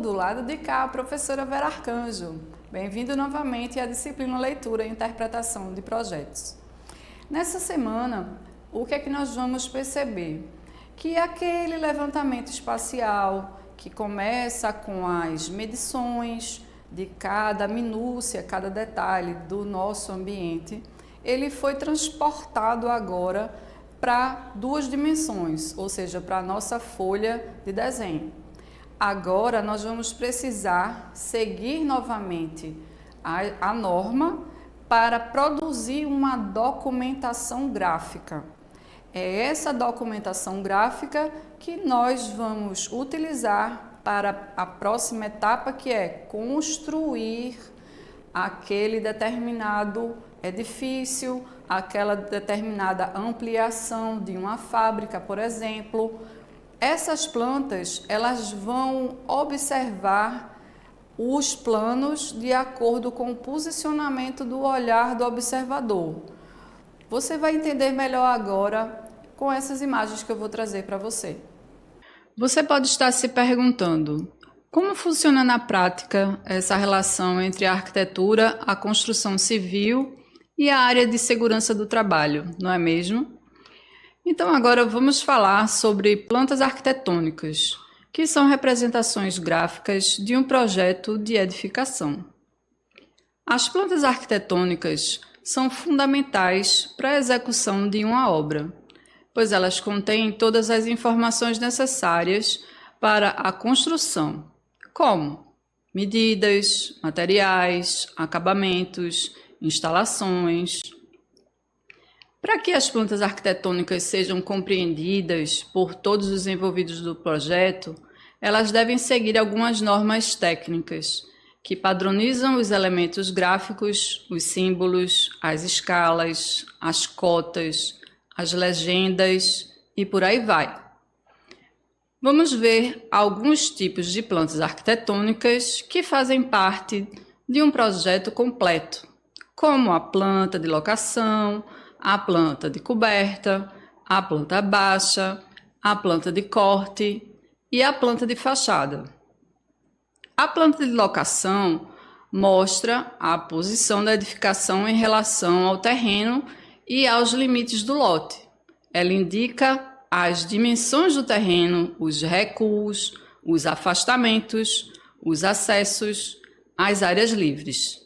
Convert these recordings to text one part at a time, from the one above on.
do lado de cá, a professora Vera Arcanjo. Bem-vindo novamente à disciplina Leitura e Interpretação de Projetos. Nessa semana, o que é que nós vamos perceber? Que aquele levantamento espacial que começa com as medições de cada minúcia, cada detalhe do nosso ambiente, ele foi transportado agora para duas dimensões, ou seja, para a nossa folha de desenho. Agora nós vamos precisar seguir novamente a norma para produzir uma documentação gráfica. É essa documentação gráfica que nós vamos utilizar para a próxima etapa, que é construir aquele determinado edifício, aquela determinada ampliação de uma fábrica, por exemplo. Essas plantas, elas vão observar os planos de acordo com o posicionamento do olhar do observador. Você vai entender melhor agora com essas imagens que eu vou trazer para você. Você pode estar se perguntando, como funciona na prática essa relação entre a arquitetura, a construção civil e a área de segurança do trabalho, não é mesmo? Então agora vamos falar sobre plantas arquitetônicas, que são representações gráficas de um projeto de edificação. As plantas arquitetônicas são fundamentais para a execução de uma obra, pois elas contêm todas as informações necessárias para a construção, como medidas, materiais, acabamentos, instalações. Para que as plantas arquitetônicas sejam compreendidas por todos os envolvidos do projeto, elas devem seguir algumas normas técnicas que padronizam os elementos gráficos, os símbolos, as escalas, as cotas, as legendas e por aí vai. Vamos ver alguns tipos de plantas arquitetônicas que fazem parte de um projeto completo, como a planta de locação, a planta de coberta, a planta baixa, a planta de corte e a planta de fachada. A planta de locação mostra a posição da edificação em relação ao terreno e aos limites do lote. Ela indica as dimensões do terreno, os recuos, os afastamentos, os acessos, as áreas livres.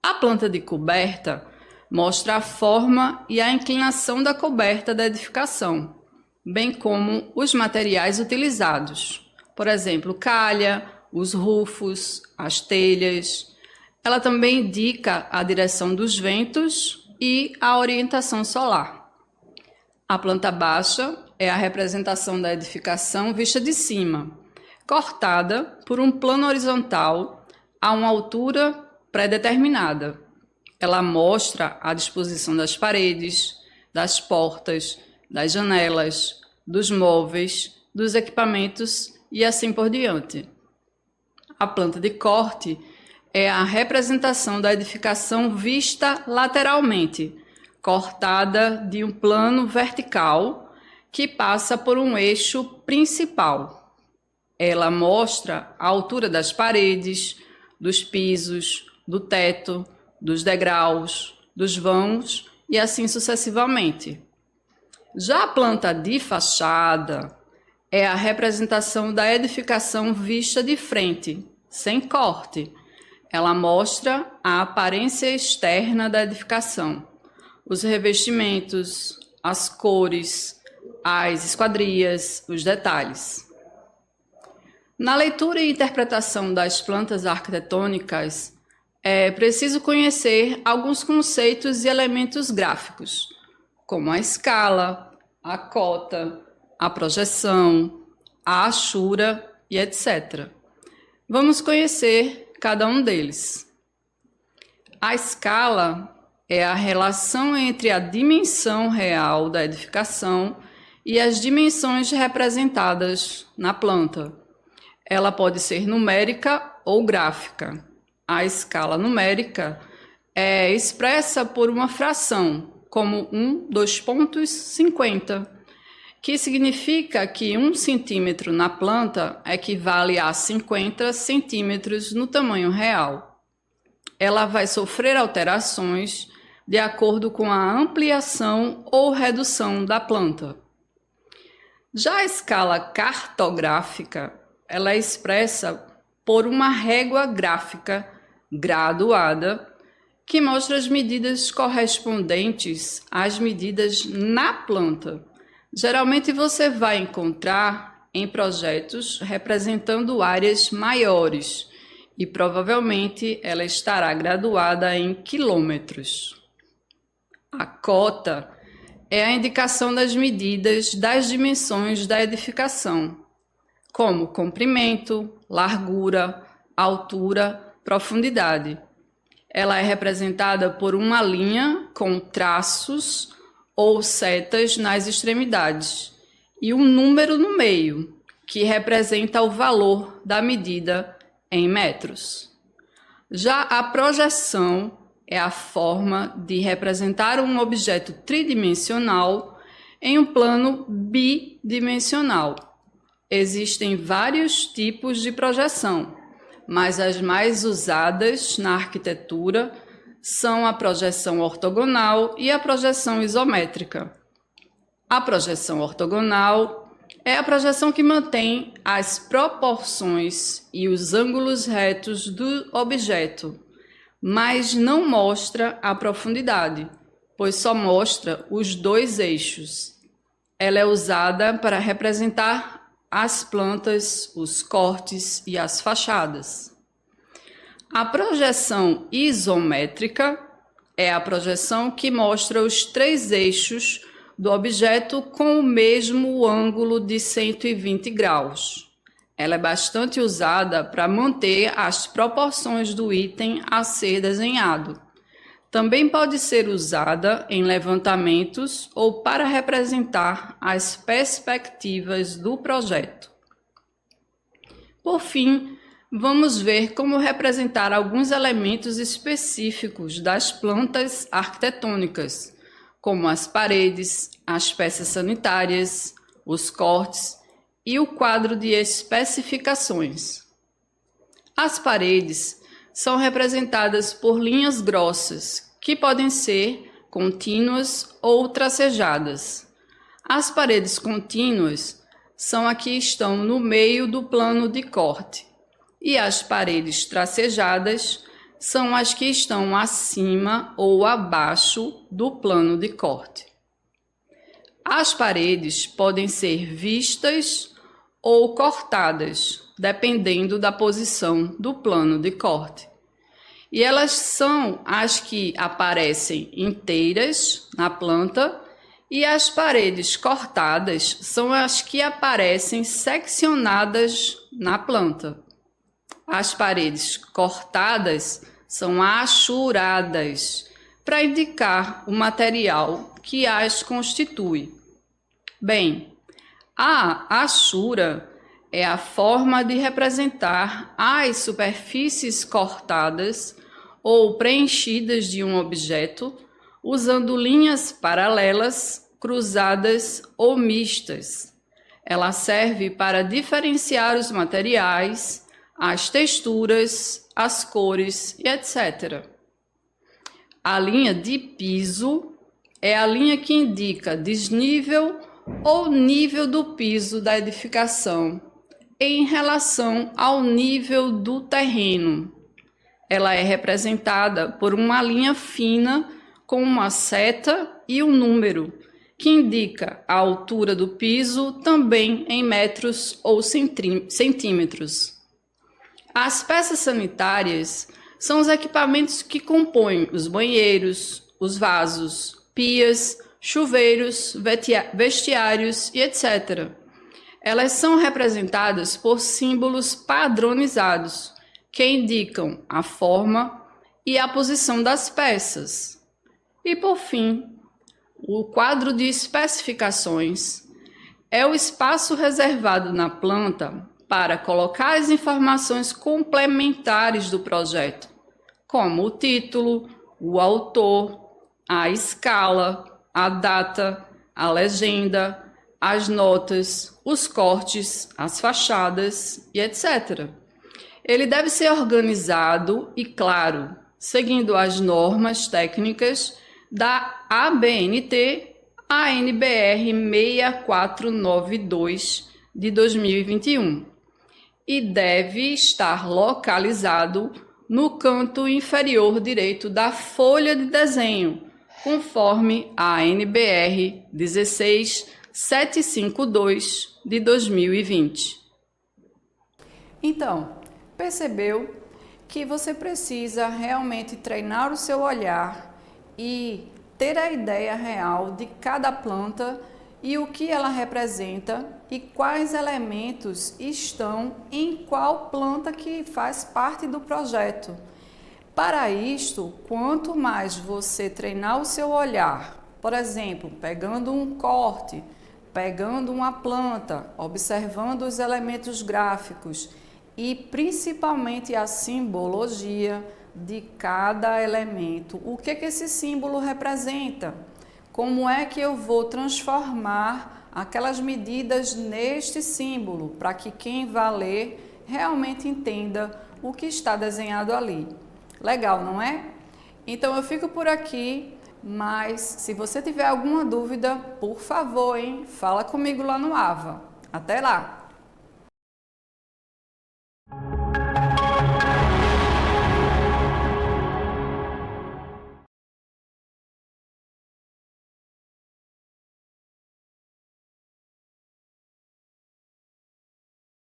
A planta de coberta mostra a forma e a inclinação da coberta da edificação, bem como os materiais utilizados, por exemplo, calha, os rufos, as telhas. Ela também indica a direção dos ventos e a orientação solar. A planta baixa é a representação da edificação vista de cima, cortada por um plano horizontal a uma altura pré-determinada. Ela mostra a disposição das paredes, das portas, das janelas, dos móveis, dos equipamentos e assim por diante. A planta de corte é a representação da edificação vista lateralmente, cortada de um plano vertical que passa por um eixo principal. Ela mostra a altura das paredes, dos pisos, do teto, dos degraus, dos vãos e assim sucessivamente. Já a planta de fachada é a representação da edificação vista de frente, sem corte. Ela mostra a aparência externa da edificação, os revestimentos, as cores, as esquadrias, os detalhes. Na leitura e interpretação das plantas arquitetônicas, é preciso conhecer alguns conceitos e elementos gráficos, como a escala, a cota, a projeção, a achura e etc. Vamos conhecer cada um deles. A escala é a relação entre a dimensão real da edificação e as dimensões representadas na planta. Ela pode ser numérica ou gráfica. A escala numérica é expressa por uma fração, como 1, 2 pontos, 50, que significa que 1 centímetro na planta equivale a 50 centímetros no tamanho real. Ela vai sofrer alterações de acordo com a ampliação ou redução da planta. Já a escala cartográfica, ela é expressa por uma régua gráfica graduada que mostra as medidas correspondentes às medidas na planta. Geralmente você vai encontrar em projetos representando áreas maiores e provavelmente ela estará graduada em quilômetros. A cota é a indicação das medidas das dimensões da edificação, como comprimento, largura, altura, profundidade. Ela é representada por uma linha com traços ou setas nas extremidades e um número no meio, que representa o valor da medida em metros. Já a projeção é a forma de representar um objeto tridimensional em um plano bidimensional. Existem vários tipos de projeção, mas as mais usadas na arquitetura são a projeção ortogonal e a projeção isométrica. A projeção ortogonal é a projeção que mantém as proporções e os ângulos retos do objeto, mas não mostra a profundidade, pois só mostra os dois eixos. Ela é usada para representar as plantas, os cortes e as fachadas. A projeção isométrica é a projeção que mostra os três eixos do objeto com o mesmo ângulo de 120 graus. Ela é bastante usada para manter as proporções do item a ser desenhado. Também pode ser usada em levantamentos ou para representar as perspectivas do projeto. Por fim, vamos ver como representar alguns elementos específicos das plantas arquitetônicas, como as paredes, as peças sanitárias, os cortes e o quadro de especificações. As paredes são representadas por linhas grossas, que podem ser contínuas ou tracejadas. As paredes contínuas são as que estão no meio do plano de corte, e as paredes tracejadas são as que estão acima ou abaixo do plano de corte. As paredes podem ser vistas ou cortadas, dependendo da posição do plano de corte. E elas são as que aparecem inteiras na planta, e as paredes cortadas são as que aparecem seccionadas na planta. As paredes cortadas são achuradas, para indicar o material que as constitui. Bem, a achura é a forma de representar as superfícies cortadas ou preenchidas de um objeto, usando linhas paralelas, cruzadas ou mistas. Ela serve para diferenciar os materiais, as texturas, as cores e etc. A linha de piso é a linha que indica desnível ou nível do piso da edificação em relação ao nível do terreno. Ela é representada por uma linha fina com uma seta e um número, que indica a altura do piso também em metros ou centímetros. As peças sanitárias são os equipamentos que compõem os banheiros, os vasos, pias, chuveiros, vestiários e etc. Elas são representadas por símbolos padronizados, que indicam a forma e a posição das peças. E, por fim, o quadro de especificações é o espaço reservado na planta para colocar as informações complementares do projeto, como o título, o autor, a escala, a data, a legenda, as notas, os cortes, as fachadas e etc. Ele deve ser organizado e claro, seguindo as normas técnicas da ABNT ANBR 6492 de 2021 e deve estar localizado no canto inferior direito da folha de desenho, conforme a ANBR 16752 de 2020. Então, percebeu que você precisa realmente treinar o seu olhar e ter a ideia real de cada planta e o que ela representa e quais elementos estão em qual planta que faz parte do projeto. Para isto, quanto mais você treinar o seu olhar, por exemplo, pegando um corte, pegando uma planta, observando os elementos gráficos e principalmente a simbologia de cada elemento, o que esse símbolo representa? Como é que eu vou transformar aquelas medidas neste símbolo para que quem vá ler realmente entenda o que está desenhado ali? Legal, não é? Então eu fico por aqui, mas se você tiver alguma dúvida, por favor, fala comigo lá no AVA. Até lá!